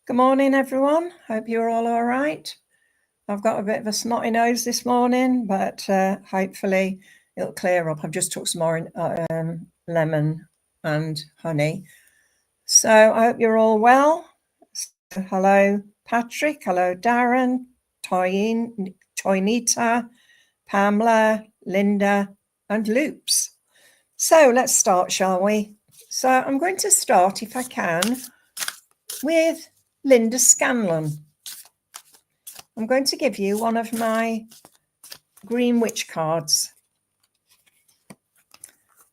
Good morning, everyone. Hope you're all right. I've got a bit of a snotty nose this morning, but hopefully it'll clear up. I've just took some more lemon and honey. So I hope you're all well. So, hello, Patrick. Hello, Darren, Toynita, Pamela, Linda, and Loops. So let's start, shall we? So I'm going to start, if I can, with Linda Scanlon. I'm going to give you one of my Green Witch cards.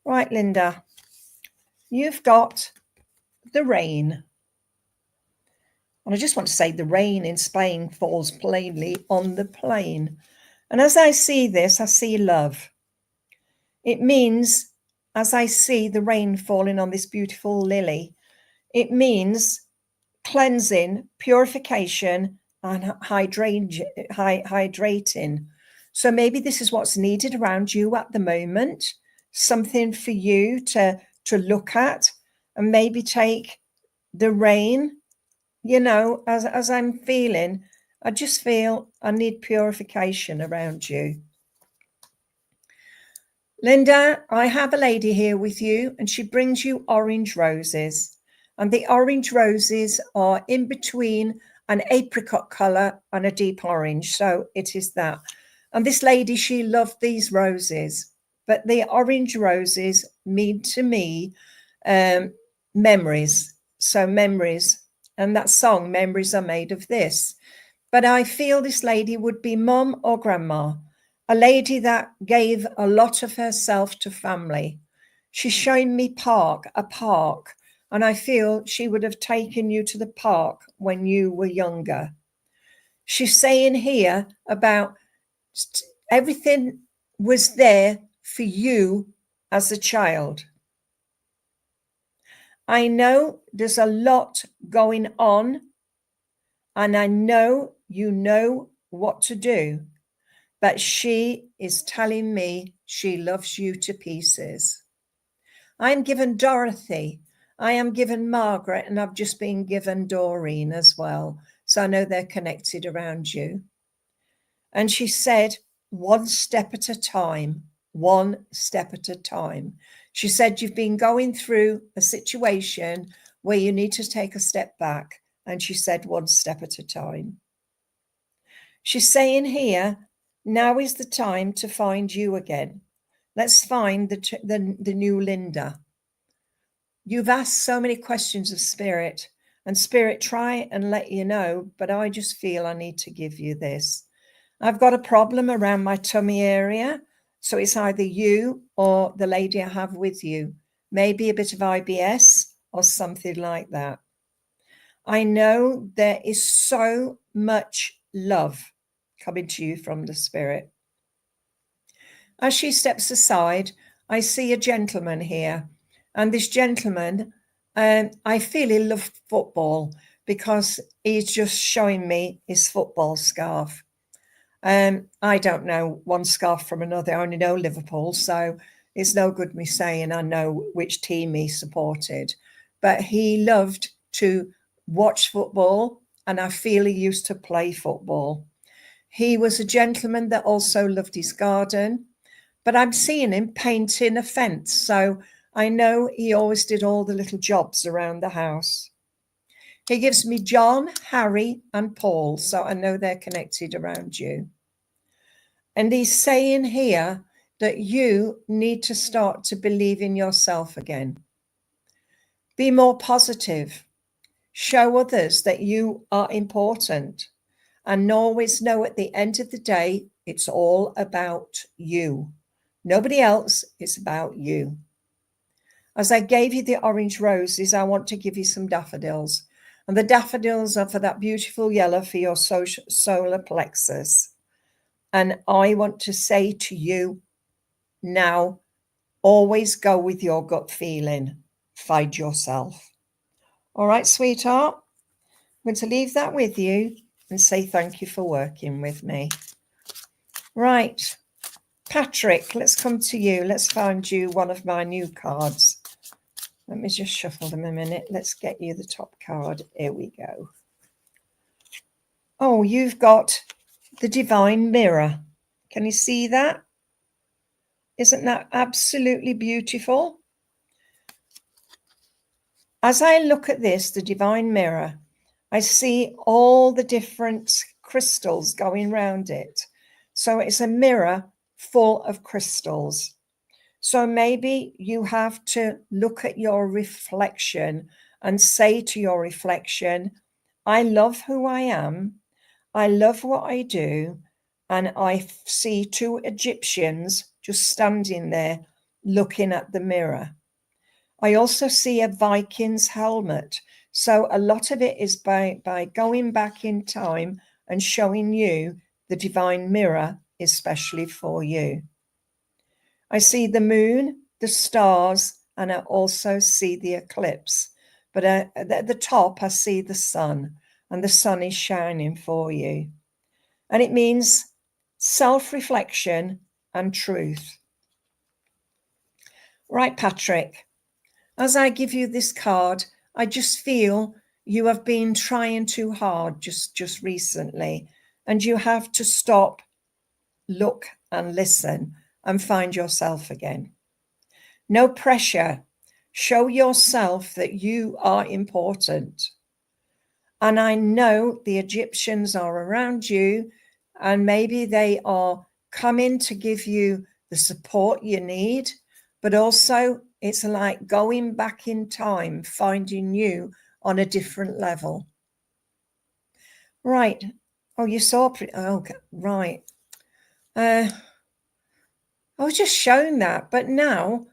Right, Linda, you've got the rain. And I just want to say the rain in Spain falls plainly on the plain. And as I see this, I see love. It means, as I see the rain falling on this beautiful lily, it means cleansing, purification, and hydrating. So maybe this is what's needed around you at the moment, something for you to look at and maybe take the rain, as I'm feeling. I just feel I need purification around you. Linda, I have a lady here with you and she brings you orange roses. And the orange roses are in between an apricot colour and a deep orange. So it is that. And this lady, she loved these roses. But the orange roses mean to me memories. So memories. And that song, Memories Are Made of This. But I feel this lady would be mum or grandma. A lady that gave a lot of herself to family. She's showing me a park. And I feel she would have taken you to the park when you were younger. She's saying here about everything was there for you as a child. I know there's a lot going on, and I know you know what to do, but she is telling me she loves you to pieces. I'm given Dorothy. I am given Margaret, and I've just been given Doreen as well. So I know they're connected around you. And she said, one step at a time, one step at a time. She said, you've been going through a situation where you need to take a step back. And she said, one step at a time. She's saying here, now is the time to find you again. Let's find the new Linda. You've asked so many questions of Spirit, and Spirit try and let you know, but I just feel I need to give you this. I've got a problem around my tummy area, so it's either you or the lady I have with you, maybe a bit of IBS or something like that. I know there is so much love coming to you from the Spirit. As she steps aside, I see a gentleman here. And this gentleman, I feel he loves football because he's just showing me his football scarf. I don't know one scarf from another. I only know Liverpool, so it's no good me saying I know which team he supported. But he loved to watch football, and I feel he used to play football. He was a gentleman that also loved his garden, but I'm seeing him painting a fence, so I know he always did all the little jobs around the house. He gives me John, Harry, and Paul, so I know they're connected around you. And he's saying here that you need to start to believe in yourself again. Be more positive. Show others that you are important. And always know at the end of the day, it's all about you. Nobody else, it's about you. As I gave you the orange roses, I want to give you some daffodils. And the daffodils are for that beautiful yellow for your solar plexus. And I want to say to you now, always go with your gut feeling. Find yourself. All right, sweetheart. I'm going to leave that with you and say thank you for working with me. Right. Patrick, let's come to you. Let's find you one of my new cards. Let me just shuffle them a minute. Let's get you the top card. Here we go. Oh, you've got the divine mirror. Can you see that? Isn't that absolutely beautiful? As I look at this, the divine mirror, I see all the different crystals going around it. So it's a mirror full of crystals. So maybe you have to look at your reflection and say to your reflection, I love who I am. I love what I do. And I see two Egyptians just standing there looking at the mirror. I also see a Viking's helmet. So a lot of it is by going back in time and showing you the divine mirror, especially for you. I see the moon, the stars, and I also see the eclipse. But at the top, I see the sun, and the sun is shining for you. And it means self-reflection and truth. Right, Patrick, as I give you this card, I just feel you have been trying too hard just recently, and you have to stop, look, and listen and find yourself again. No pressure. Show yourself that you are important. And I know the Egyptians are around you, and maybe they are coming to give you the support you need, but also it's like going back in time, finding you on a different level. Right. Oh, you saw, okay, right. I was just showing that, but now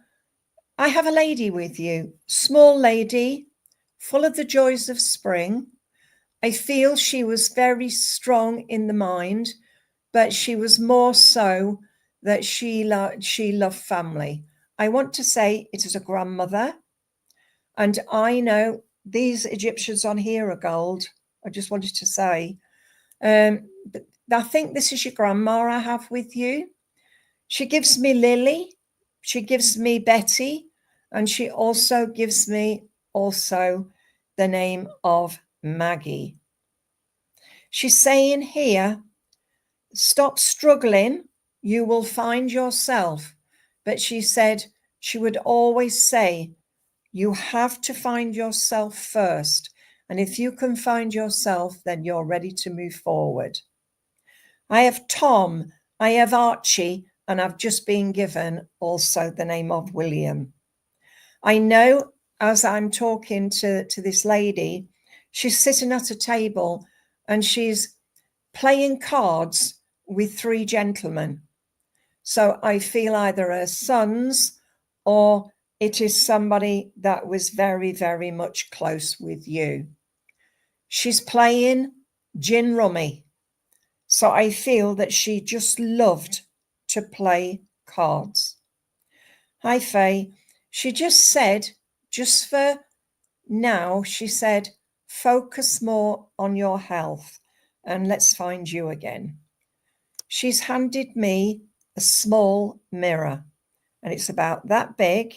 I have a lady with you, small lady, full of the joys of spring. I feel she was very strong in the mind, but she was more so that she loved family. I want to say it is a grandmother. And I know these Egyptians on here are gold. I just wanted to say, but I think this is your grandma I have with you. She gives me Lily. She gives me Betty. And she also gives me also the name of Maggie. She's saying here, stop struggling, you will find yourself. But she said she would always say, you have to find yourself first. And if you can find yourself, then you're ready to move forward. I have Tom, I have Archie, and I've just been given also the name of William. I know as I'm talking to this lady, she's sitting at a table and she's playing cards with three gentlemen. So I feel either her sons or it is somebody that was very, very much close with you. She's playing gin rummy. So I feel that she just loved to play cards. Hi, Faye. She just said, just for now, she said, focus more on your health and let's find you again. She's handed me a small mirror and it's about that big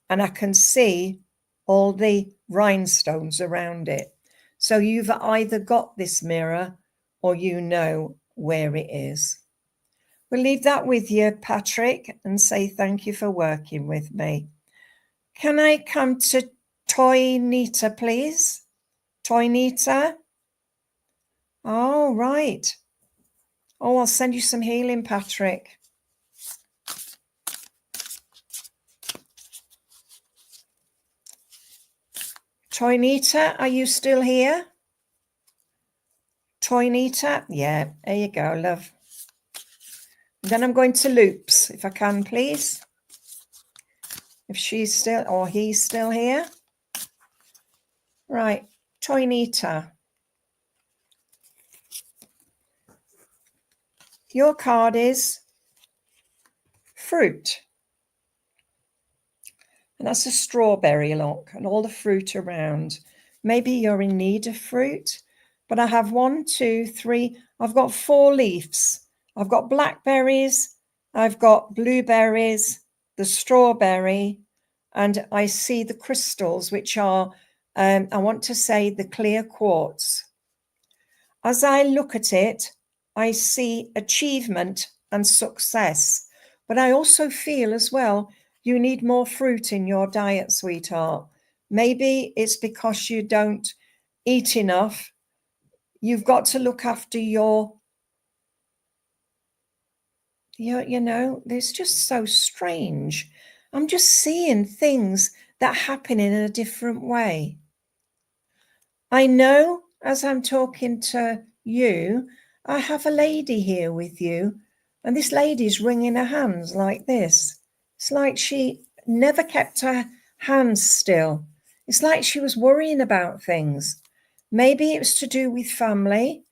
and I can see all the rhinestones around it. So you've either got this mirror or you know where it is. We'll leave that with you, Patrick, and say thank you for working with me. Can I come to Toy Nita, please? Toy Nita? Oh, right. Oh, I'll send you some healing, Patrick. Toy Nita, are you still here? Toy Nita? Yeah, there you go, love. Then I'm going to Loops, if I can, please. If she's still, or he's still here. Right, Toy Nita. Your card is fruit. And that's a strawberry, look, and all the fruit around. Maybe you're in need of fruit, but I have 1, 2, 3. I've got 4 leaves. I've got blackberries. I've got blueberries, the strawberry, and I see the crystals, which are, I want to say, the clear quartz. As I look at it, I see achievement and success. But I also feel as well, you need more fruit in your diet, sweetheart. Maybe it's because you don't eat enough. You've got to look after your, you know, it's just so strange. I'm just seeing things that happen in a different way. I know as I'm talking to you, I have a lady here with you, and this lady's wringing her hands like this. It's like she never kept her hands still. It's like she was worrying about things. Maybe it was to do with family.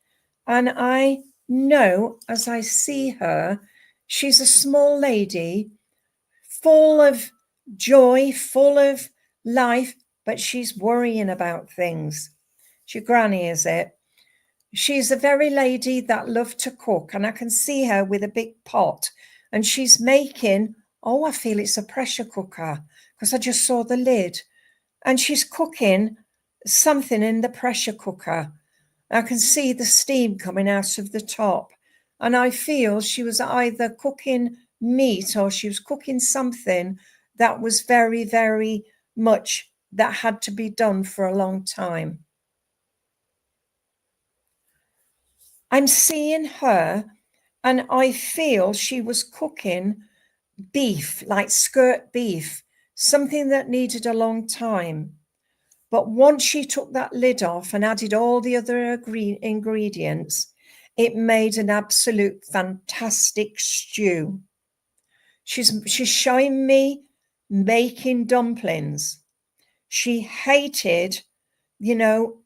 And I know as I see her, she's a small lady, full of joy, full of life, but she's worrying about things. Your granny, is it? She's a very lady that loved to cook, and I can see her with a big pot, and she's making, oh, I feel it's a pressure cooker because I just saw the lid, and she's cooking something in the pressure cooker. I can see the steam coming out of the top, and I feel she was either cooking meat or she was cooking something that was very, very much that had to be done for a long time. I'm seeing her, and I feel she was cooking beef, like skirt beef, something that needed a long time. But once she took that lid off and added all the other ingredients, it made an absolute fantastic stew. She's showing me making dumplings. She hated, you know,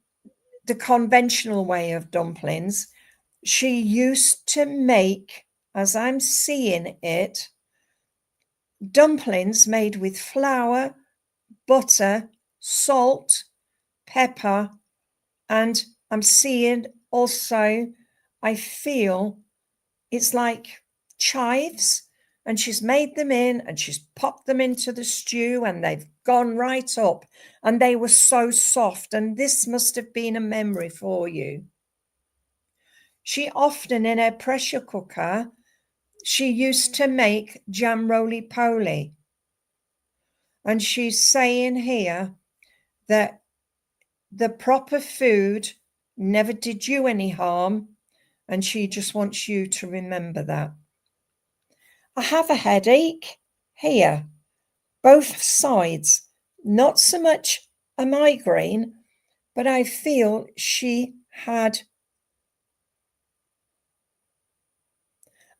the conventional way of dumplings. She used to make, as I'm seeing it, dumplings made with flour, butter, salt, pepper, and I'm seeing also, I feel it's like chives, and she's made them in and she's popped them into the stew and they've gone right up, and they were so soft, and this must have been a memory for you. She often, in her pressure cooker, she used to make jam roly-poly. And she's saying here that the proper food never did you any harm, and she just wants you to remember that. I have a headache here, both sides, not so much a migraine, but I feel she had,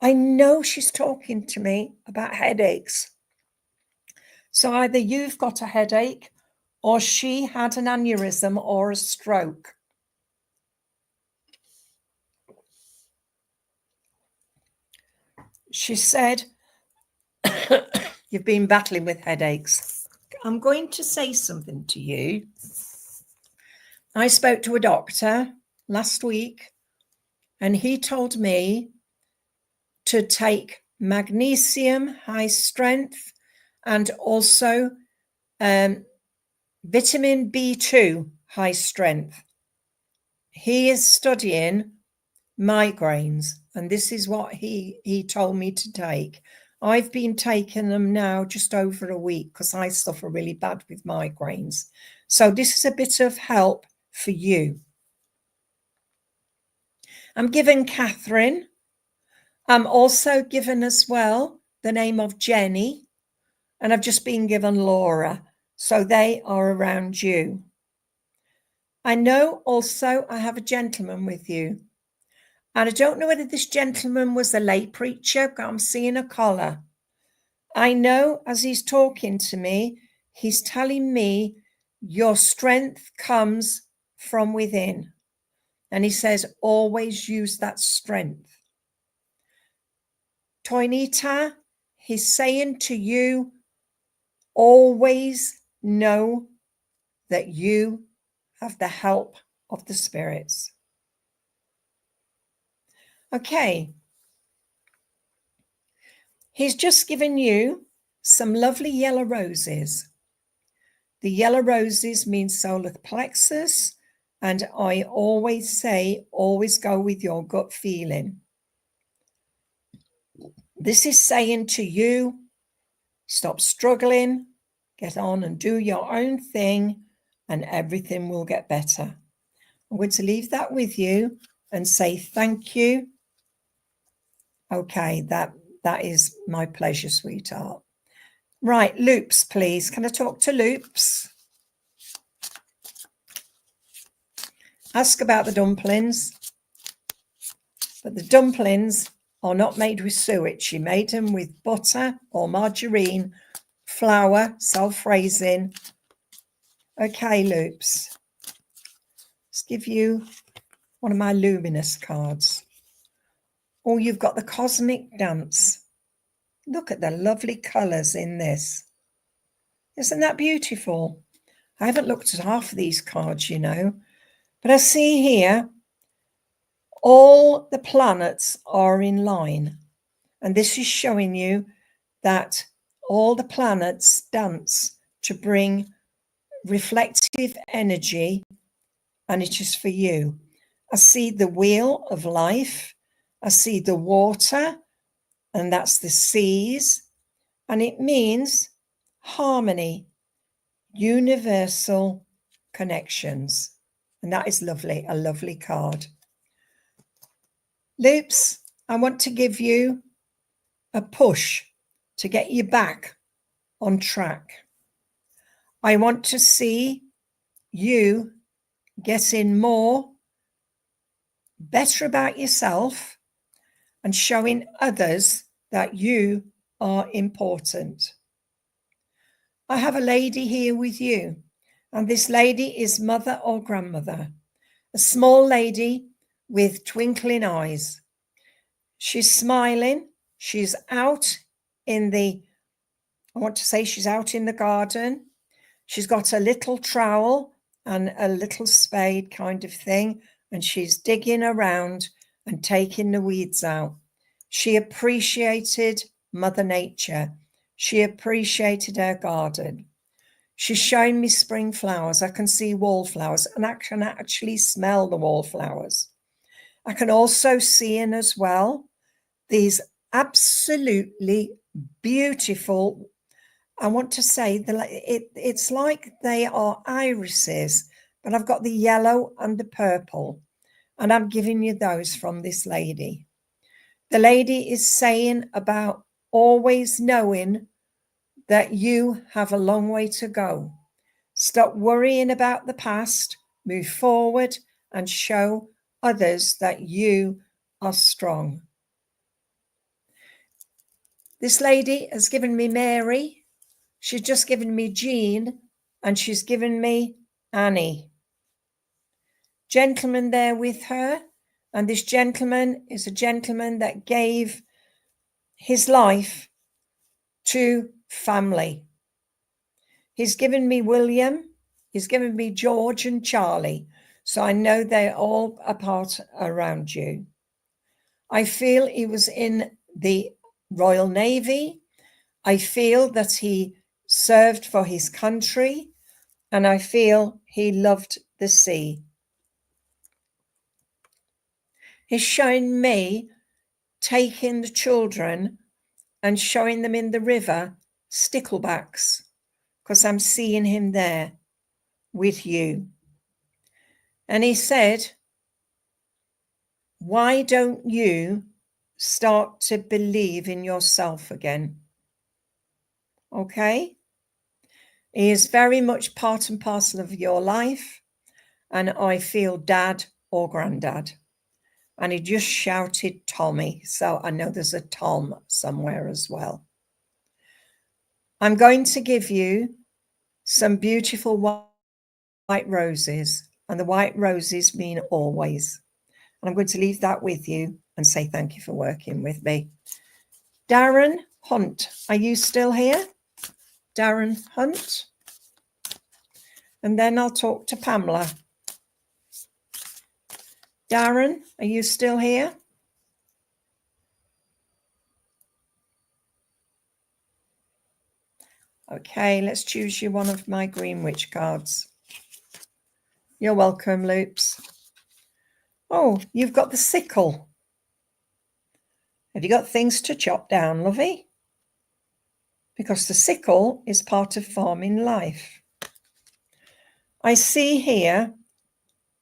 I know she's talking to me about headaches. So either you've got a headache or she had an aneurysm or a stroke. She said, you've been battling with headaches. I'm going to say something to you. I spoke to a doctor last week, and he told me to take magnesium high strength and also vitamin B2 high strength. He is studying migraines, and this is what he told me to take. I've been taking them now just over a week because I suffer really bad with migraines. So this is a bit of help for you. I'm given Catherine. I'm also given as well the name of Jenny, and I've just been given Laura. So they are around you. I know also I have a gentleman with you. And I don't know whether this gentleman was a lay preacher, but I'm seeing a collar. I know as he's talking to me, he's telling me your strength comes from within. And he says, always use that strength. Toinita, he's saying to you, always know that you have the help of the spirits. Okay. He's just given you some lovely yellow roses. The yellow roses mean solar plexus, And I always say, always go with your gut feeling. This is saying to you, stop struggling, get on and do your own thing, and everything will get better. I'm going to leave that with you and say thank you. Okay, that is my pleasure, sweetheart. Right, Loops, please. Can I talk to Loops? Ask about the dumplings. But the dumplings are not made with suet. She made them with butter or margarine, flour, self-raising. Okay, Loops. Let's give you one of my luminous cards. Oh, you've got the cosmic dance. Look at the lovely colours in this. Isn't that beautiful? I haven't looked at half of these cards, you know, but I see here all the planets are in line. And this is showing you that all the planets dance to bring reflective energy, and it is for you. I see the wheel of life. I see the water, and that's the seas. And it means harmony, universal connections. And that is lovely, a lovely card. Loops, I want to give you a push to get you back on track. I want to see you getting better about yourself and showing others that you are important. I have a lady here with you, and this lady is mother or grandmother, a small lady with twinkling eyes. She's smiling. She's out in the, I want to say she's out in the garden. She's got a little trowel and a little spade kind of thing, and she's digging around and taking the weeds out. She appreciated Mother Nature. She appreciated her garden. She's showing me spring flowers. I can see wallflowers, and I can actually smell the wallflowers. I can also see in as well these absolutely beautiful, I want to say it's like they are irises, but I've got the yellow and the purple, and I'm giving you those from this lady. The lady is saying about always knowing that you have a long way to go. Stop worrying about the past, move forward, and show others that you are strong. This lady has given me Mary. She's just given me Jean, and she's given me Annie. Gentleman there with her, and this gentleman is a gentleman that gave his life to family. He's given me William, he's given me George and Charlie, so I know they're all apart around you. I feel he was in the Royal Navy. I feel that he served for his country, and I feel he loved the sea. He's showing me taking the children and showing them in the river sticklebacks, because I'm seeing him there with you. And he said, why don't you start to believe in yourself again? Okay? He is very much part and parcel of your life, and I feel dad or granddad. And he just shouted Tommy, so I know there's a Tom somewhere as well. I'm going to give you some beautiful white roses, and the white roses mean always. And I'm going to leave that with you and say thank you for working with me. Darren Hunt, are you still here? Darren Hunt. And then I'll talk to Pamela. Darren, are you still here? Okay, let's choose you one of my Green Witch cards. You're welcome, Loops. Oh, you've got the sickle. Have you got things to chop down, lovey? Because the sickle is part of farming life. I see here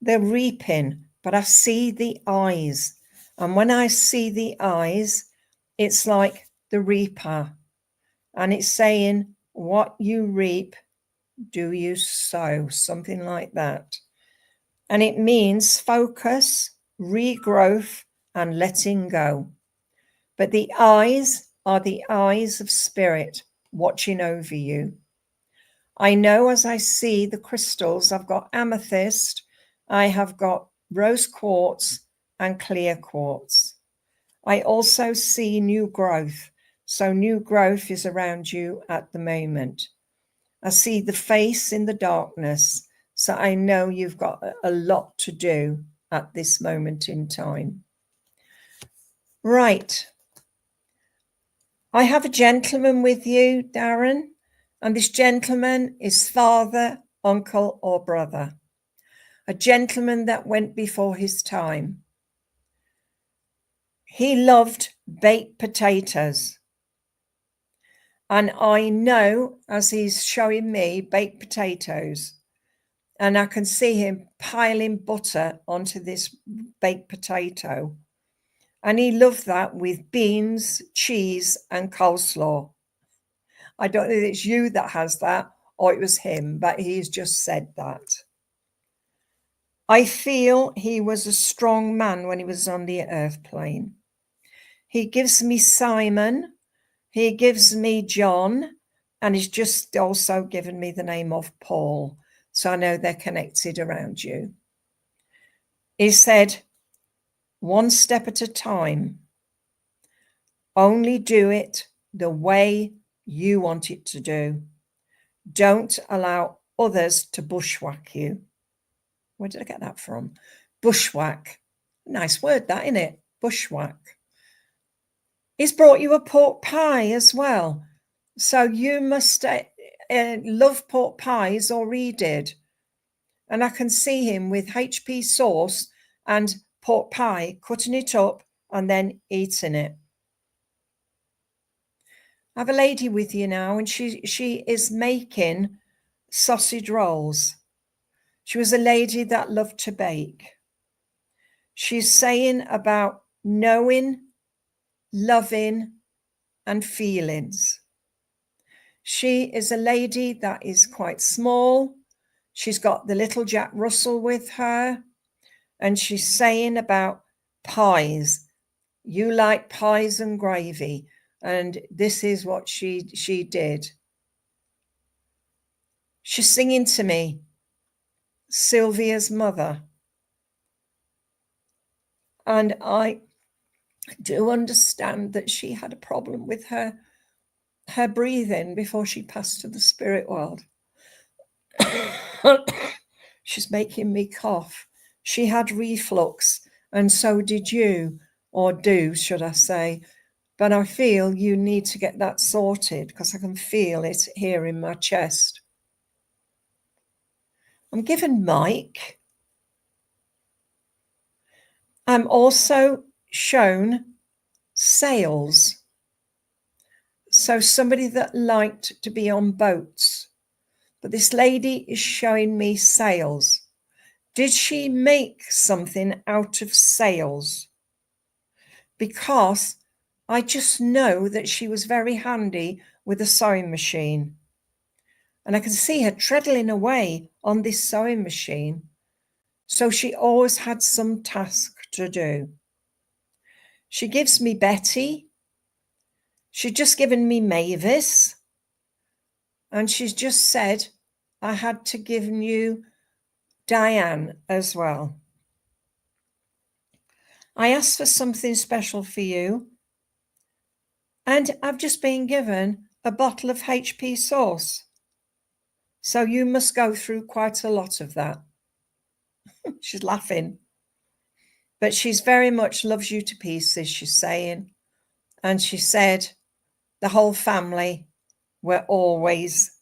the reaping, but I see the eyes. And when I see the eyes, it's like the reaper. And it's saying, what you reap, do you sow? Something like that. And it means focus, regrowth, and letting go. But the eyes are the eyes of spirit watching over you. I know as I see the crystals, I've got amethyst, I have got rose quartz and clear quartz. I also see new growth. So new growth is around you at the moment. I see the face in the darkness. So I know you've got a lot to do at this moment in time. Right. I have a gentleman with you, Darren, and this gentleman is father, uncle, or brother. A gentleman that went before his time. He loved baked potatoes. And I know as he's showing me baked potatoes, and I can see him piling butter onto this baked potato. And he loved that with beans, cheese, and coleslaw. I don't know if it's you that has that or it was him, but he's just said that. I feel he was a strong man when he was on the earth plane. He gives me Simon, he gives me John, and he's just also given me the name of Paul. So I know they're connected around you. He said, one step at a time. Only do it the way you want it to do. Don't allow others to bushwhack you. Where did I get that from? Bushwhack. Nice word, that, isn't it? Bushwhack. He's brought you a pork pie as well. So you must love pork pies, or he did. And I can see him with HP sauce and pork pie, cutting it up and then eating it. I have a lady with you now, and she is making sausage rolls. She was a lady that loved to bake. She's saying about knowing, loving, and feelings. She is a lady that is quite small. She's got the little Jack Russell with her, and she's saying about pies. You like pies and gravy, and this is what she did. She's singing to me, Sylvia's mother. And I do understand that she had a problem with her breathing before she passed to the spirit world. She's making me cough. She had reflux, and so did you, or do, should I say. But I feel you need to get that sorted because I can feel it here in my chest. I'm given Mike. I'm also shown sails. So somebody that liked to be on boats. But this lady is showing me sails. Did she make something out of sails? Because I just know that she was very handy with a sewing machine. And I can see her treadling away on this sewing machine. So she always had some task to do. She gives me Betty. She's just given me Mavis. And she's just said, I had to give you Diane as well. I asked for something special for you. And I've just been given a bottle of HP sauce. So you must go through quite a lot of that. She's laughing. But she's very much loves you to pieces, she's saying. And she said the whole family were always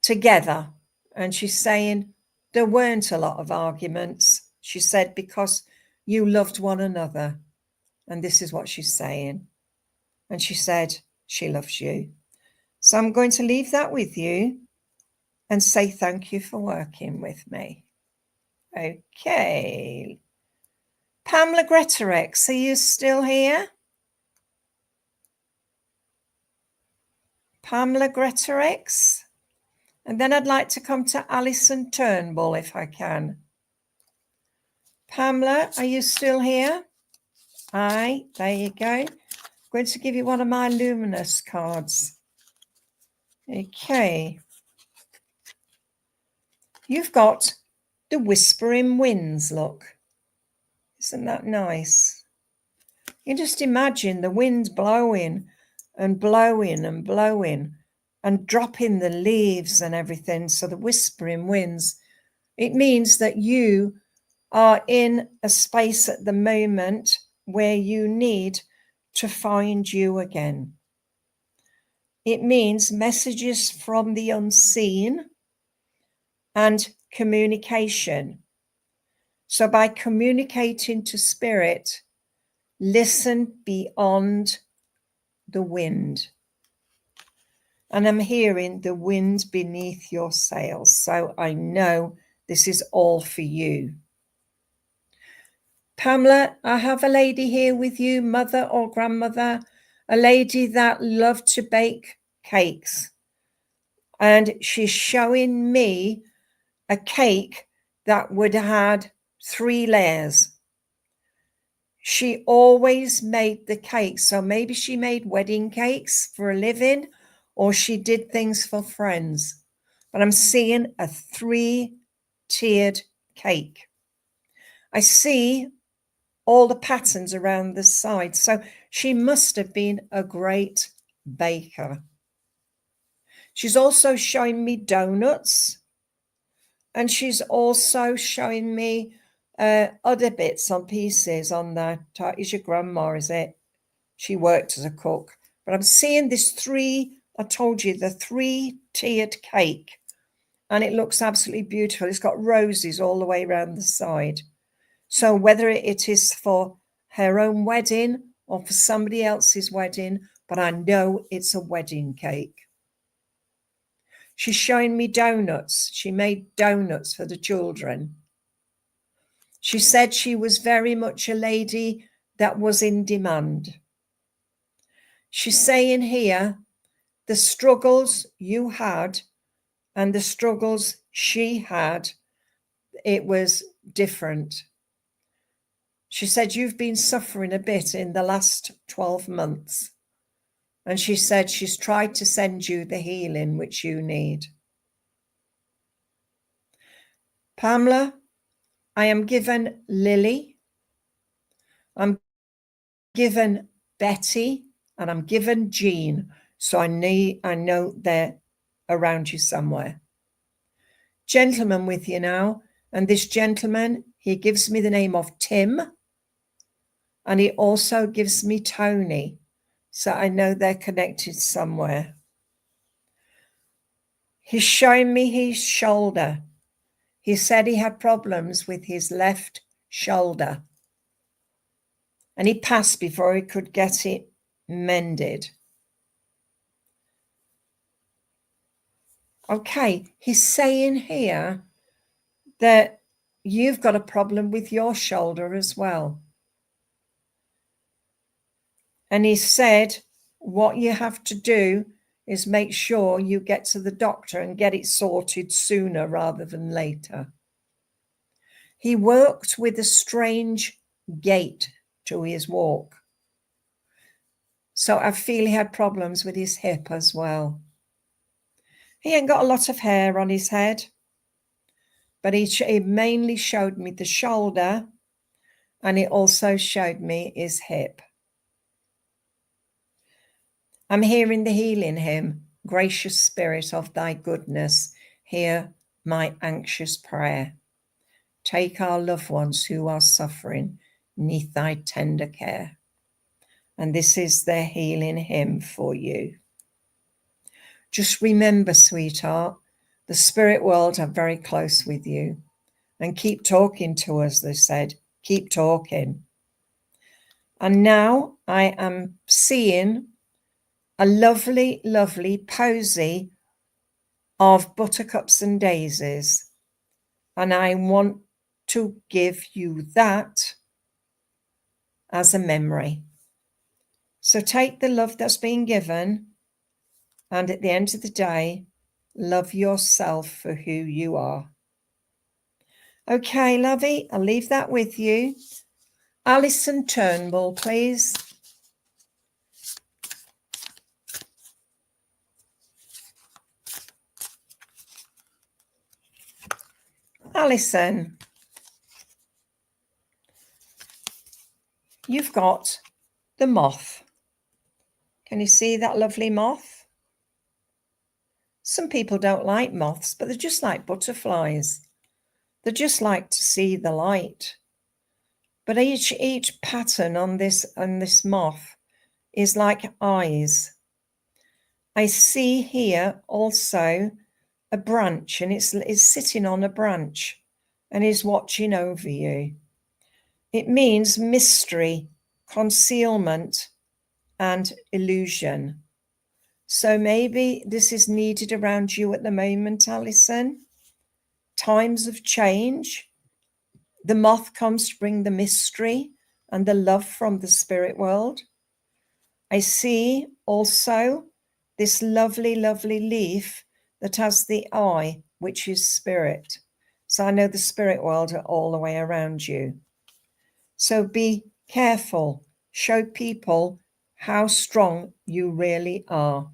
together. And she's saying there weren't a lot of arguments. She said, because you loved one another. And this is what she's saying. And she said, she loves you. So I'm going to leave that with you and say thank you for working with me. Okay. Pamela Greterex, are you still here? Pamela Greterex. And then I'd like to come to Alison Turnbull if I can. Pamela, are you still here? Aye, there you go. I'm going to give you one of my luminous cards. Okay. You've got the Whispering Winds, look. Isn't that nice? You just imagine the winds blowing and blowing and blowing and dropping the leaves and everything. So the Whispering Winds, it means that you are in a space at the moment where you need to find you again. It means messages from the unseen and communication. So by communicating to spirit, listen beyond the wind. And I'm hearing the wind beneath your sails. So I know this is all for you. Pamela, I have a lady here with you, mother or grandmother, a lady that loved to bake cakes. And she's showing me a cake that would have had 3 layers. She always made the cakes. So maybe she made wedding cakes for a living, or she did things for friends. But I'm seeing a 3-tiered cake. I see all the patterns around the side. So she must have been a great baker. She's also showing me donuts. And she's also showing me other bits and pieces on that. Is your grandma, is it? She worked as a cook. But I'm seeing this I told you, the 3-tiered cake. And it looks absolutely beautiful. It's got roses all the way around the side. So whether it is for her own wedding or for somebody else's wedding, but I know it's a wedding cake. She's showing me donuts. She made donuts for the children. She said she was very much a lady that was in demand. She's saying here, the struggles you had and the struggles she had, it was different. She said, you've been suffering a bit in the last 12 months. And she said she's tried to send you the healing which you need. Pamela, I am given Lily. I'm given Betty, and I'm given Jean. So I know they're around you somewhere. Gentleman with you now. And this gentleman, he gives me the name of Tim. And he also gives me Tony. So I know they're connected somewhere. He's showing me his shoulder. He said he had problems with his left shoulder. And he passed before he could get it mended. Okay, he's saying here that you've got a problem with your shoulder as well. And he said, what you have to do is make sure you get to the doctor and get it sorted sooner rather than later. He worked with a strange gait to his walk. So I feel he had problems with his hip as well. He ain't got a lot of hair on his head, but he mainly showed me the shoulder, and he also showed me his hip. I'm hearing the healing hymn, Gracious Spirit of thy goodness, hear my anxious prayer. Take our loved ones who are suffering neath thy tender care. And this is their healing hymn for you. Just remember, sweetheart, the spirit world are very close with you. and keep talking to us, they said. Keep talking. And now I am seeing a lovely, lovely posy of buttercups and daisies. And I want to give you that as a memory. So take the love that's been given, and at the end of the day, love yourself for who you are. Okay, lovey, I'll leave that with you. Alison Turnbull, please. Alison, you've got the moth. Can you see that lovely moth? Some people don't like moths, but they're just like butterflies. They just like to see the light. But each pattern on this moth is like eyes. I see here also a branch, and it's sitting on a branch and is watching over you. It means mystery, concealment, and illusion. So maybe this is needed around you at the moment, Alison. Times of change. The moth comes to bring the mystery and the love from the spirit world. I see also this lovely, lovely leaf that has the eye, which is spirit. So I know the spirit world are all the way around you. So be careful. Show people how strong you really are.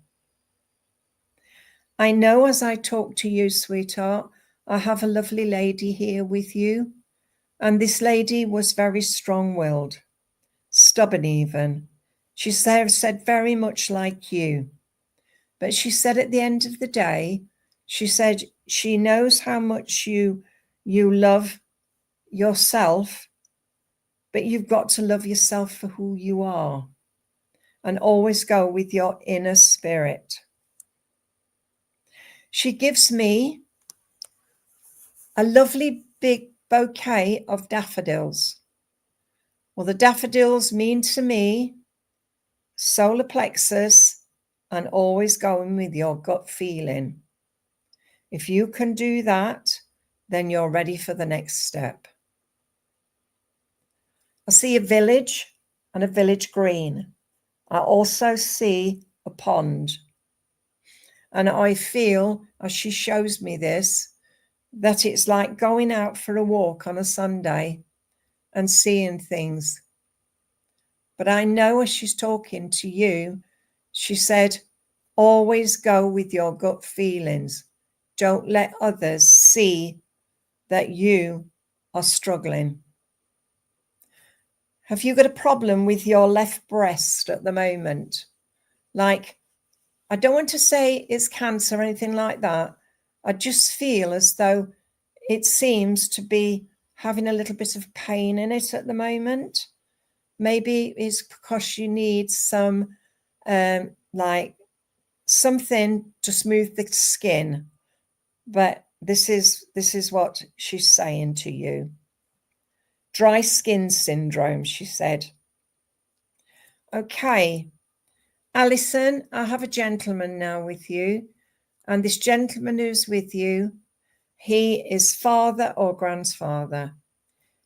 I know as I talk to you, sweetheart, I have a lovely lady here with you. And this lady was very strong-willed, stubborn even. She said very much like you. But she said at the end of the day, she said she knows how much you love yourself, but you've got to love yourself for who you are and always go with your inner spirit. She gives me a lovely big bouquet of daffodils. Well, the daffodils mean to me solar plexus and always going with your gut feeling. If you can do that, then you're ready for the next step. I see a village and a village green. I also see a pond. And I feel, as she shows me this, that it's like going out for a walk on a Sunday and seeing things. But I know as she's talking to you, she said, always go with your gut feelings. Don't let others see that you are struggling. Have you got a problem with your left breast at the moment? Like, I don't want to say it's cancer or anything like that. I just feel as though it seems to be having a little bit of pain in it at the moment. Maybe it's because you need some, like something to smooth the skin. But this is what she's saying to you. Dry skin syndrome, she said. Okay. Alison, I have a gentleman now with you. And this gentleman who's with you, he is father or grandfather.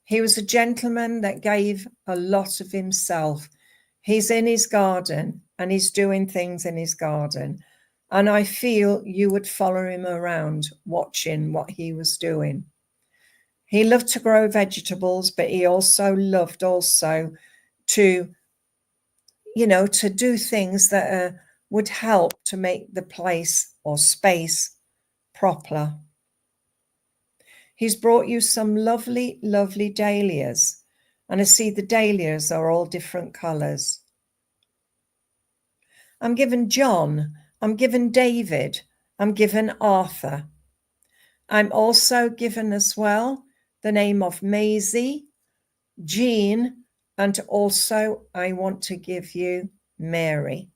He was a gentleman that gave a lot of himself. He's in his garden and he's doing things in his garden. And I feel you would follow him around watching what he was doing. He loved to grow vegetables, but he also loved to, to do things that would help to make the place or space proper. He's brought you some lovely, lovely dahlias. And I see the dahlias are all different colours. I'm given John. I'm given David. I'm given Arthur. I'm also given as well the name of Maisie, Jean, and also I want to give you Mary.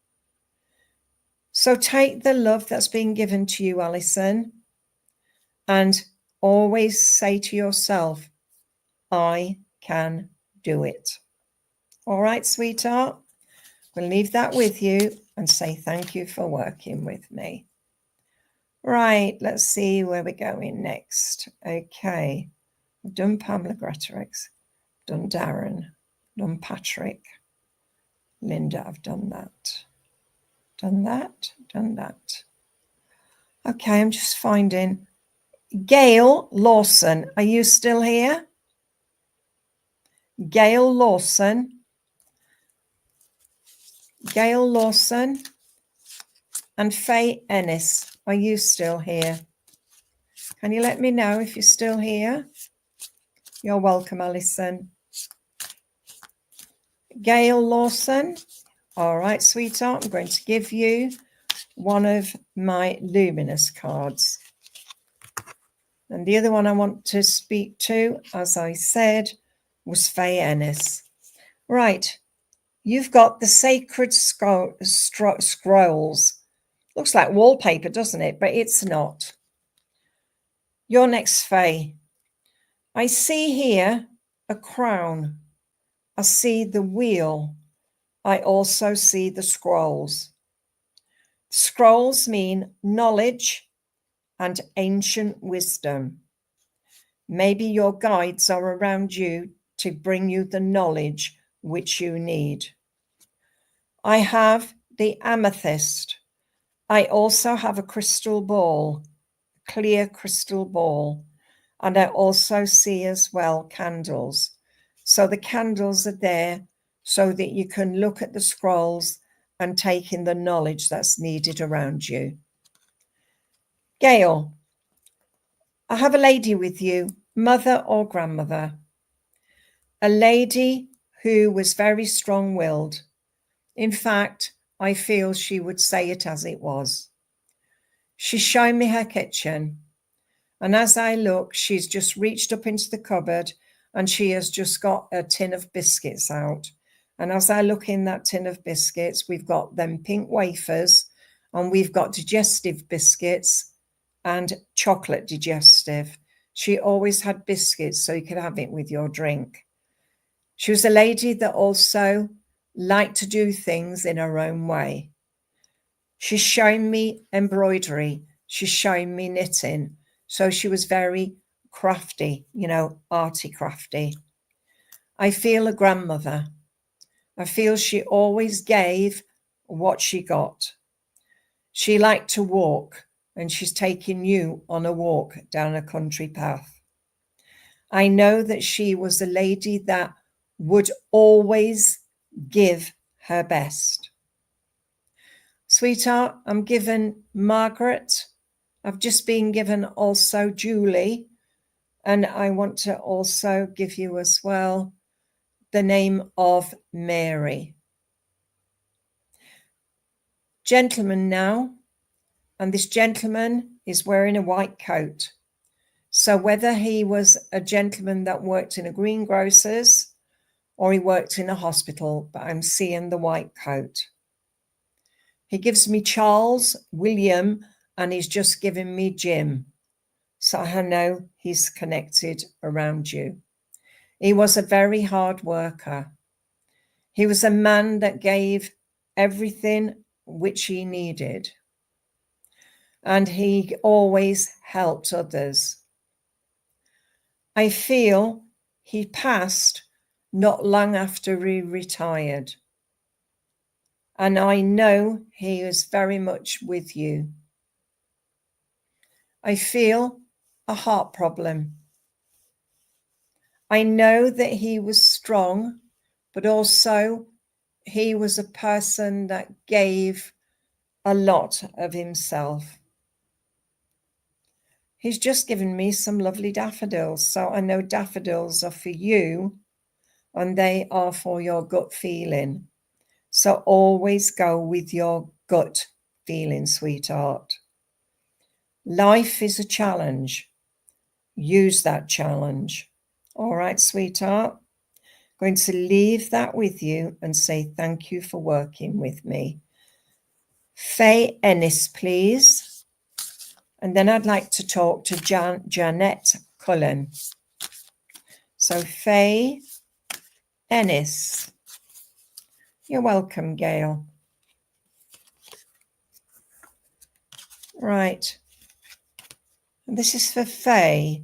So take the love that's been given to you, Alison, and Always say to yourself, I can do it. All right, sweetheart? We'll leave that with you and say thank you for working with me. Right, let's see where we're going next. Okay, I've done Pamela Gretorix, done Darren, done Patrick, Linda, I've done that. Done that, done that. Okay, I'm just finding Gail Lawson. Are you still here? Gail Lawson. Gail Lawson and Faye Ennis. Are you still here? Can you let me know if you're still here? You're welcome, Alison. Gail Lawson. All right, sweetheart, I'm going to give you one of my luminous cards. And the other one I want to speak to, as I said, was Faye Ennis. Right, you've got the Sacred Scrolls. Looks like wallpaper, doesn't it? But it's not. Your next, Faye. I see here a crown. I see the wheel. I also see the scrolls. Scrolls mean knowledge and ancient wisdom. Maybe your guides are around you to bring you the knowledge which you need. I have the amethyst. I also have a crystal ball, clear crystal ball, and I also see as well candles. So the candles are there so that you can look at the scrolls and take in the knowledge that's needed around you. Gail, I have a lady with you, mother or grandmother, a lady who was very strong-willed. In fact, I feel she would say it as it was. She's shown me her kitchen, and as I look, she's just reached up into the cupboard and she has just got a tin of biscuits out. And as I look in that tin of biscuits, we've got them pink wafers and we've got digestive biscuits and chocolate digestive. She always had biscuits so you could have it with your drink. She was a lady that also liked to do things in her own way. She's shown me embroidery. She's shown me knitting. So she was very crafty, arty crafty. I feel a grandmother. I feel she always gave what she got. She liked to walk, and she's taking you on a walk down a country path. I know that she was a lady that would always give her best. Sweetheart, I'm given Margaret. I've just been given also Julie. And I want to also give you as well the name of Mary. Gentleman now. And this gentleman is wearing a white coat. So whether he was a gentleman that worked in a greengrocer's or he worked in a hospital, but I'm seeing the white coat. He gives me Charles, William, and he's just giving me Jim. So I know he's connected around you. He was a very hard worker. He was a man that gave everything which he needed. And he always helped others. I feel he passed not long after he retired. And I know he is very much with you. I feel a heart problem. I know that he was strong, but also he was a person that gave a lot of himself. He's just given me some lovely daffodils. So I know daffodils are for you and they are for your gut feeling. So always go with your gut feeling, sweetheart. Life is a challenge. Use that challenge. All right, sweetheart. Going to leave that with you and say thank you for working with me. Faye Ennis, please. And then I'd like to talk to Janet Cullen. So Faye Ennis. You're welcome, Gail. Right. And this is for Faye.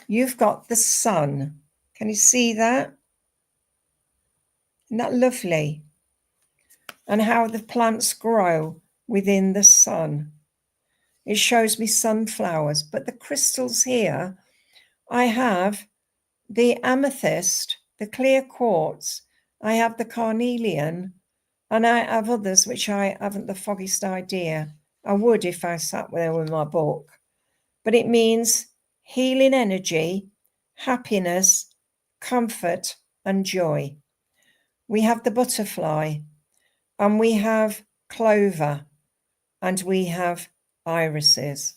You've got the sun. Can you see that? Isn't that lovely? And how the plants grow within the sun. It shows me sunflowers, but the crystals here, I have the amethyst, the clear quartz, I have the carnelian, and I have others which I haven't the foggiest idea. I would if I sat there with my book. But it means healing energy, happiness, comfort, and joy. We have the butterfly, and we have clover, and we have irises.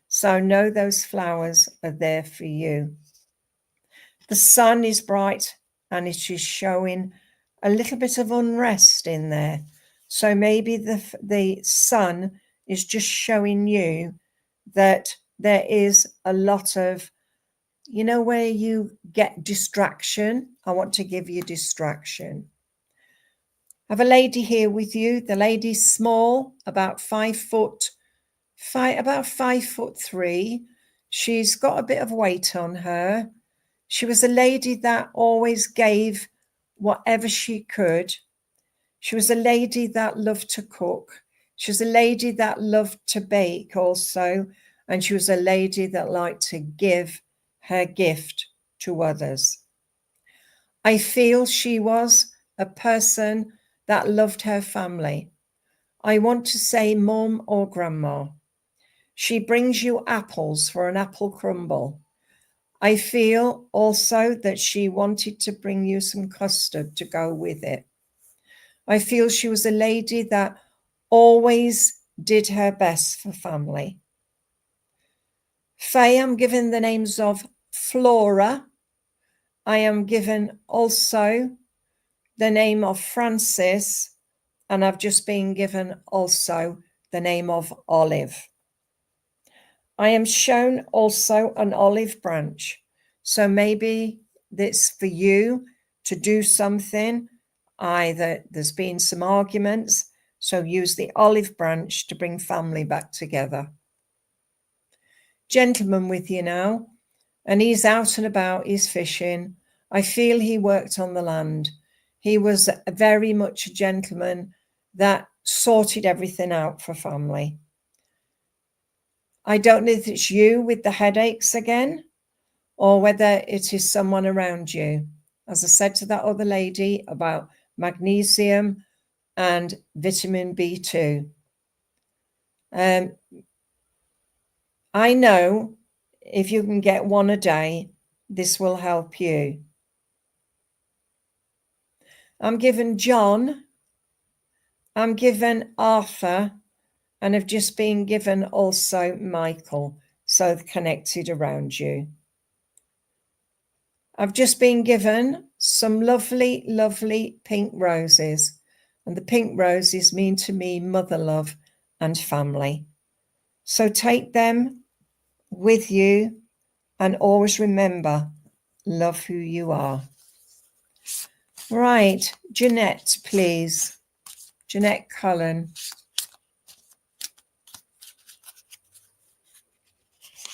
So know those flowers are there for you. The sun is bright and it is showing a little bit of unrest in there. So maybe the sun is just showing you that there is a lot of, you know, where you get distraction. I want to give you distraction. I have a lady here with you. The lady's small, about 5 foot, about 5'3". She's got a bit of weight on her. She was a lady that always gave whatever she could. She was a lady that loved to cook. She was a lady that loved to bake also. And she was a lady that liked to give her gift to others. I feel she was a person that loved her family. I want to say mom or grandma. She brings you apples for an apple crumble. I feel also that she wanted to bring you some custard to go with it. I feel she was a lady that always did her best for family. Faye, I'm given the names of Flora. I am given also the name of Francis, and I've just been given also the name of Olive. I am shown also an olive branch. So maybe it's for you to do something. Either there's been some arguments, so use the olive branch to bring family back together. Gentleman with you now, and he's out and about, he's fishing. I feel he worked on the land. He was very much a gentleman that sorted everything out for family. I don't know if it's you with the headaches again, or whether it is someone around you. As I said to that other lady about magnesium and vitamin B2. I know if you can get one a day, this will help you. I'm given John, I'm given Arthur, and I've just been given also Michael, so connected around you. I've just been given some lovely, lovely pink roses, and the pink roses mean to me mother love and family. So take them with you and always remember, love who you are. Right, Jeanette, please. Jeanette Cullen.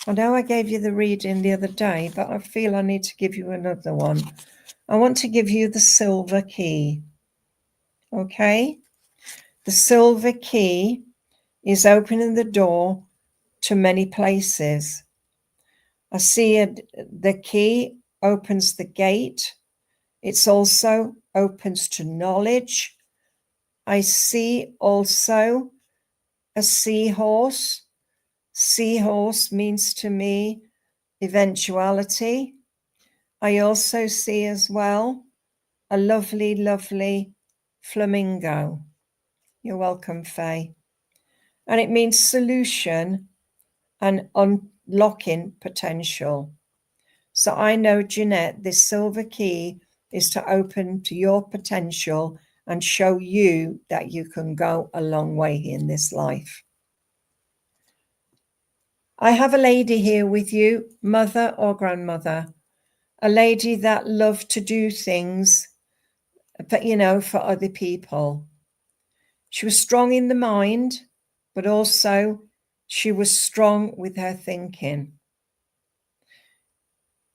I know I gave you the reading the other day, but I feel I need to give you another one. I want to give you the silver key. Okay? The silver key is opening the door to many places. I see the key opens the gate. It's also opens to knowledge. I see also a seahorse. Seahorse means to me eventuality. I also see as well a lovely, lovely flamingo. You're welcome, Faye. And it means solution and unlocking potential. So I know, Jeanette, this silver key is to open to your potential and show you that you can go a long way in this life. I have a lady here with you, mother or grandmother, a lady that loved to do things, but for other people. She was strong in the mind, but also she was strong with her thinking.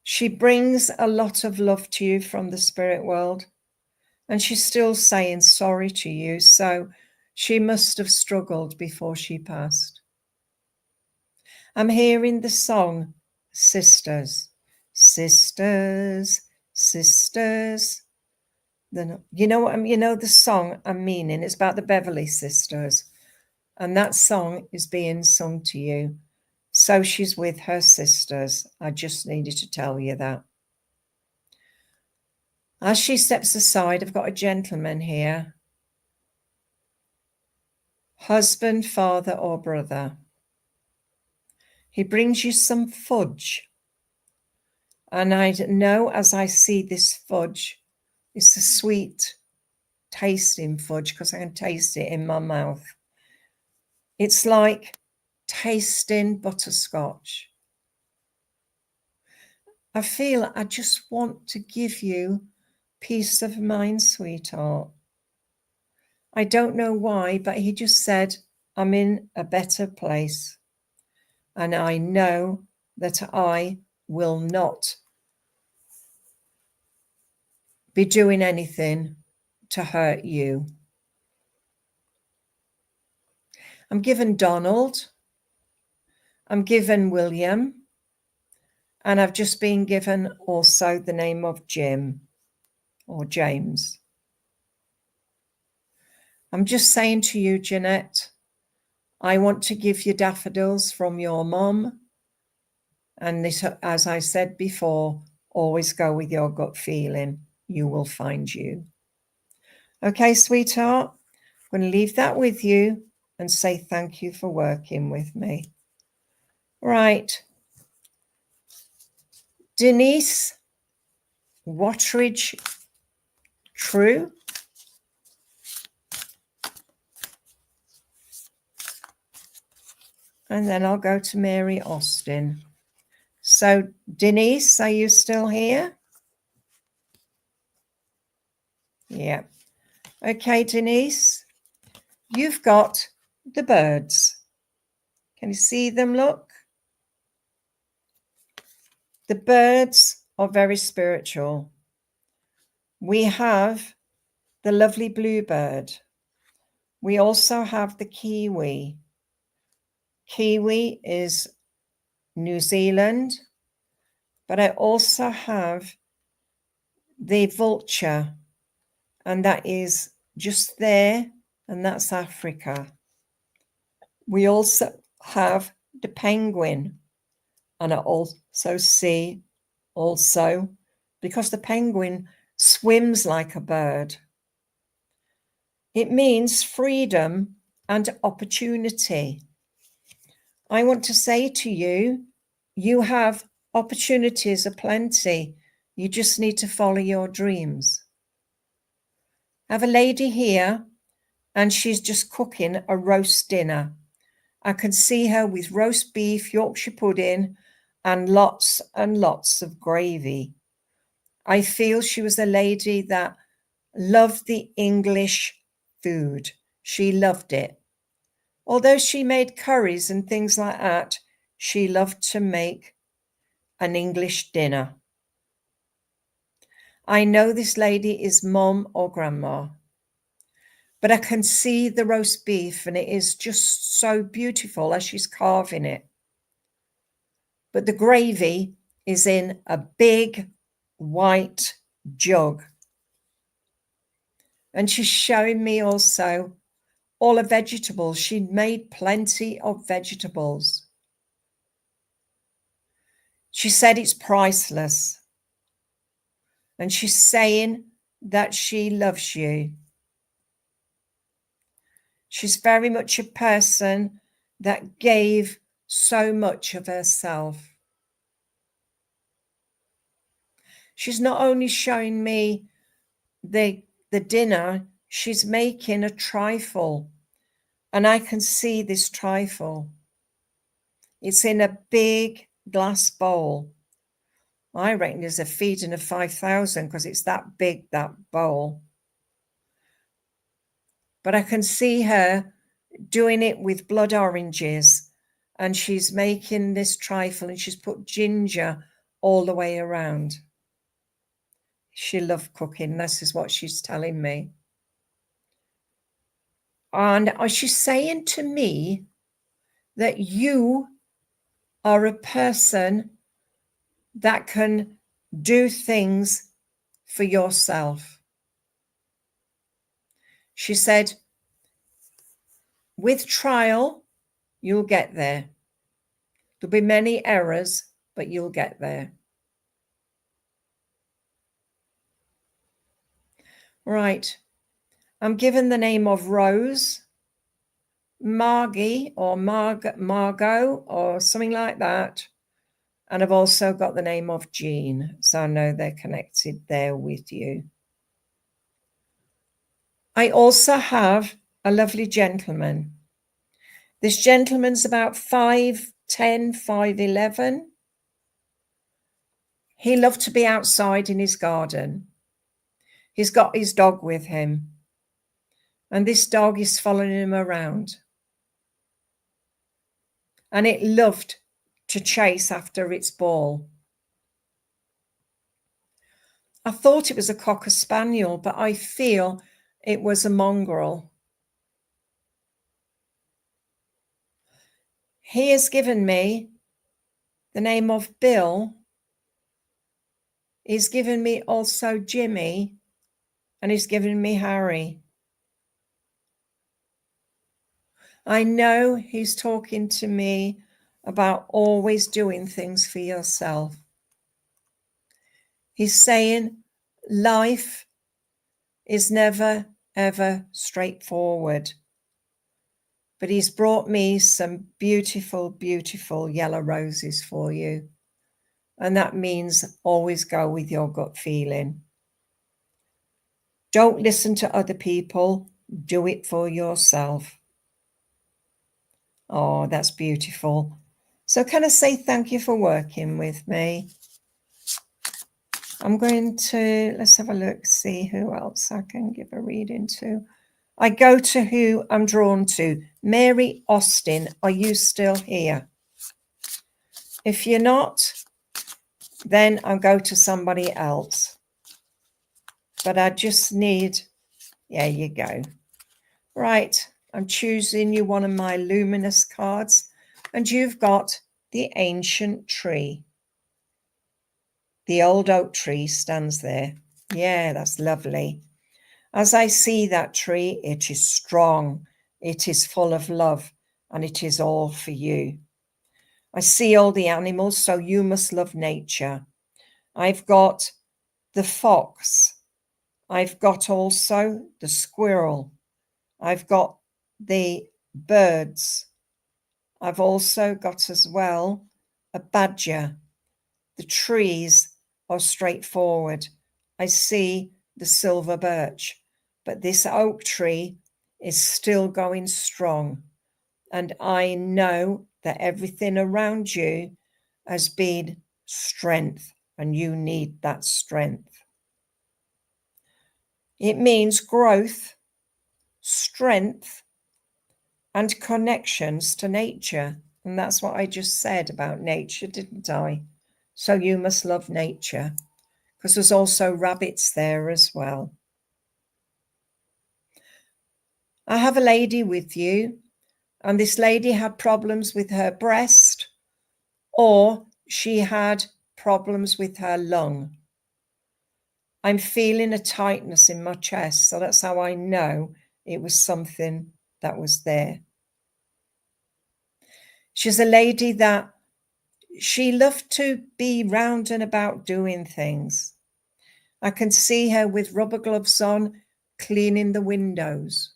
She brings a lot of love to you from the spirit world, and she's still saying sorry to you. So she must have struggled before she passed. I'm hearing the song, Sisters, Sisters, Sisters. You know what the song I'm meaning. It's about the Beverly Sisters. And that song is being sung to you. So she's with her sisters. I just needed to tell you that. As she steps aside, I've got a gentleman here. Husband, father, or brother. He brings you some fudge. And I know as I see this fudge, it's a sweet tasting fudge because I can taste it in my mouth. It's like tasting butterscotch. I feel I just want to give you peace of mind, sweetheart. I don't know why, but he just said, I'm in a better place. And I know that I will not be doing anything to hurt you. I'm given Donald. I'm given William. And I've just been given also the name of Jim or James. I'm just saying to you, Jeanette, I want to give you daffodils from your mom. And this, as I said before, always go with your gut feeling. You will find you. Okay, sweetheart, I'm going to leave that with you and say thank you for working with me. Right. Denise Wattridge True. And then I'll go to Mary Austin. So, Denise, are you still here? Yeah. Okay, Denise, you've got the birds. Can you see them? Look. The birds are very spiritual. We have the lovely bluebird. We also have the kiwi. Kiwi is New Zealand, but I also have the vulture, and that is just there, and that's Africa. We also have the penguin, and I also see because the penguin swims like a bird. It means freedom and opportunity. I want to say to you, you have opportunities aplenty. You just need to follow your dreams. I have a lady here and she's just cooking a roast dinner. I can see her with roast beef, Yorkshire pudding, and lots of gravy. I feel she was a lady that loved the English food. She loved it. Although she made curries and things like that, she loved to make an English dinner. I know this lady is mom or grandma, but I can see the roast beef and it is just so beautiful as she's carving it. But the gravy is in a big white jug. And she's showing me also all the vegetables. She made plenty of vegetables. She said it's priceless. And she's saying that she loves you. She's very much a person that gave so much of herself. She's not only showing me the dinner, she's making a trifle. And I can see this trifle. It's in a big glass bowl. I reckon there's a feeding of 5,000 because it's that big, that bowl. But I can see her doing it with blood oranges, and she's making this trifle, and she's put ginger all the way around. She loved cooking. This is what she's telling me. And she's saying to me that you are a person that can do things for yourself. She said, with trial, you'll get there. There'll be many errors, but you'll get there. Right. I'm given the name of Rose, Margie, or Margot, or something like that. And I've also got the name of Jean, so I know they're connected there with you. I also have a lovely gentleman. This gentleman's about 5'10", 5'11". He loved to be outside in his garden. He's got his dog with him, and this dog is following him around. And it loved to chase after its ball. I thought it was a Cocker Spaniel, but I feel it was a mongrel. He has given me the name of Bill. He's given me also Jimmy, and he's given me Harry. I know he's talking to me about always doing things for yourself. He's saying life is never, ever straightforward. But he's brought me some beautiful, beautiful yellow roses for you. And that means always go with your gut feeling. Don't listen to other people. Do it for yourself. Oh, that's beautiful. So can I say thank you for working with me? I'm going to, let's have a look, see who else I can give a reading to. I go to who I'm drawn to. Mary Austin, are you still here? If you're not, then I'll go to somebody else. But I just need, there you go. Right, I'm choosing you one of my luminous cards, and you've got the ancient tree. The old oak tree stands there. Yeah, that's lovely. As I see that tree, it is strong, it is full of love, and it is all for you. I see all the animals, so you must love nature. I've got the fox. I've got also the squirrel. I've got the birds. I've also got as well a badger. The trees are straightforward. I see the silver birch, but this oak tree is still going strong. And I know that everything around you has been strength, and you need that strength. It means growth, strength, and connections to nature. And that's what I just said about nature, didn't I? So you must love nature, because there's also rabbits there as well. I have a lady with you, and this lady had problems with her breast, or she had problems with her lung. I'm feeling a tightness in my chest, so that's how I know it was something that was there. She's a lady that she loved to be round and about doing things. I can see her with rubber gloves on, cleaning the windows.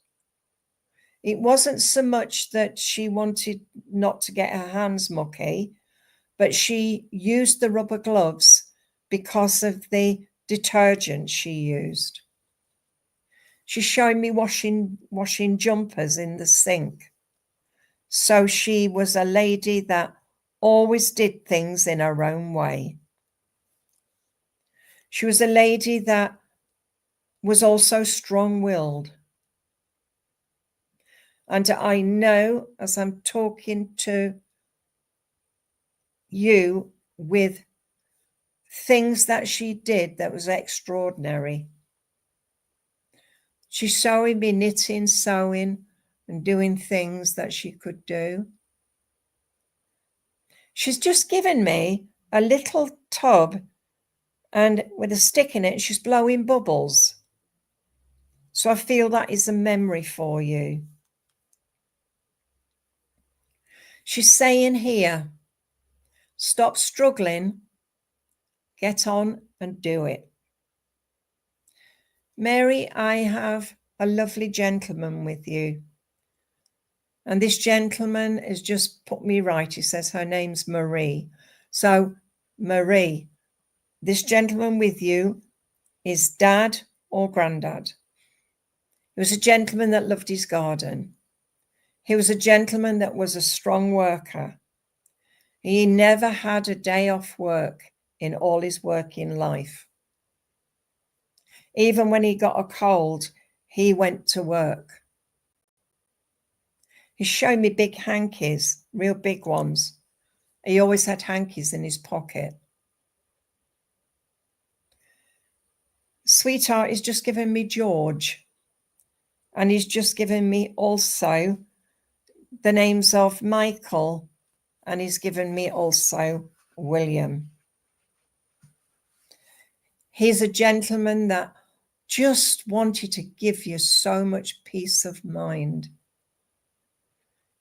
It wasn't so much that she wanted not to get her hands mucky, but she used the rubber gloves because of the detergent she used. She's showing me washing jumpers in the sink. So she was a lady that always did things in her own way. She was a lady that was also strong-willed. And I know, as I'm talking to you, with things that she did that was extraordinary. She's showing me knitting, sewing, and doing things that she could do. She's just given me a little tub, and with a stick in it, she's blowing bubbles. So I feel that is a memory for you. She's saying here, stop struggling, get on and do it. Mary, I have a lovely gentleman with you. And this gentleman has just put me right. He says her name's Marie. So, Marie, this gentleman with you is dad or granddad. He was a gentleman that loved his garden. He was a gentleman that was a strong worker. He never had a day off work in all his working life. Even when he got a cold, he went to work. He's showing me big hankies, real big ones. He always had hankies in his pocket. Sweetheart is just giving me George. And he's just given me also the names of Michael. And he's given me also William. He's a gentleman that just wanted to give you so much peace of mind.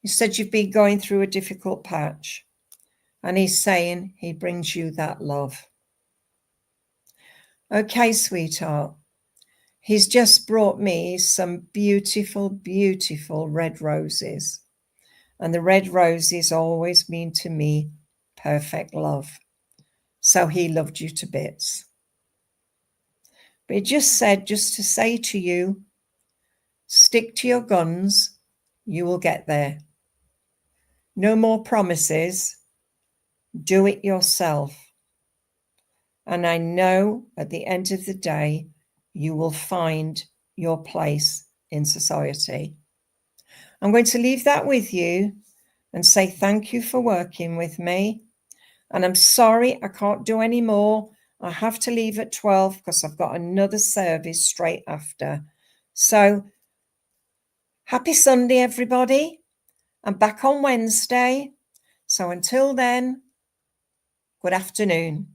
He said you've been going through a difficult patch, and he's saying he brings you that love. Okay, sweetheart. He's just brought me some beautiful, beautiful red roses. And the red roses always mean to me perfect love. So he loved you to bits. But he just said, just to say to you, stick to your guns, you will get there. No more promises. Do it yourself. And I know at the end of the day, you will find your place in society. I'm going to leave that with you and say thank you for working with me. And I'm sorry I can't do any more. I have to leave at 12 because I've got another service straight after. So happy Sunday, everybody. I'm back on Wednesday. So until then, good afternoon.